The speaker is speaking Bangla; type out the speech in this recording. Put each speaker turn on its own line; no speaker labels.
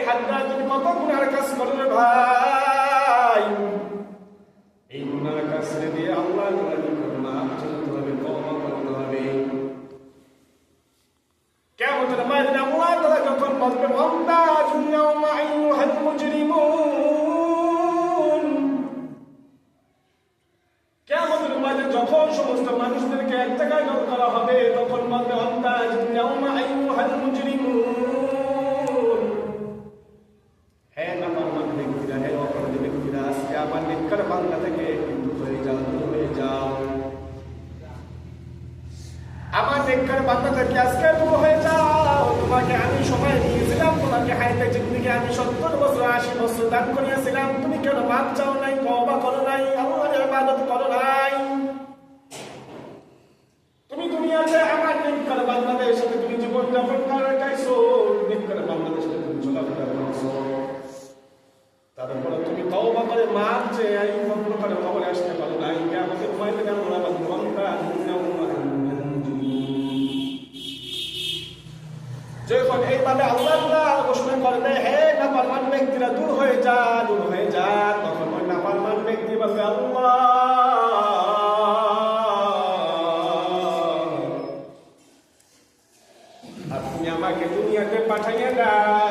হাতটা তুমি কত গুনার কাজ করো রে ভাই, এই গুনার কাজ ছেড়ে দিয়ে আল্লাহ মাফ চাইতে হবে, তওবা করতে হবে। কিয়ামতের ময়দানে আল্লাহ তাআলা যখন বলবেন ওয়ামতাজুল ইয়াওমা আইয়ুহাল মুজরিমুন, কিয়ামতের ময়দানে যখন সমস্ত মানুষদেরকে এক জায়গায় জড়ো করা হবে তখন বলবে ওয়ামতাজুল ইয়াওমা আইয়ুহাল মুজরিমুন, হে নাফরমান ব্যক্তিরা, হে অপরাধী ব্যক্তিরা, আজকে আমার নেককার বান্দা থেকে কিন্তু হয়ে যাও, দূর হয়ে যাও। আমার নেককার বান্দা থেকে আজকে দূর হয়ে যাও। তোমাকে আমি সময় দিয়েছিলাম, তোমাকে হায়াতে জিন্দেগি আমি 70 বছর 80 বছর দান করিয়াছিলাম, তুমি কেন মাপ চাও নাই, তওবা করো নাই, আল্লাহর ইবাদত করো নাই? তুমি দুনিয়াতে আমার নেককার বান্দাদের সাথে তুমি জীবন যাপন করাইছো, নেককার বান্দাদের সাথে তুমি চলাফেরা করছো, তারপরে তুমি তওবা করে মাপ চেয়ে এই বন্ধ করে কবরে আসতে পারো নাই। কিয়ামতের ময়দানে আল্লাহ বলবেন যখন এইভাবে আল্লাহ ঘোষণা করবে হে নাফরমান ব্যক্তিরা দূর হয়ে যা, দূর হয়ে যা, তখন ওই নাফরমান ব্যক্তি বলবে আল্লাহ আপনি আমাকে দুনিয়াতে পাঠাইয়া দাও,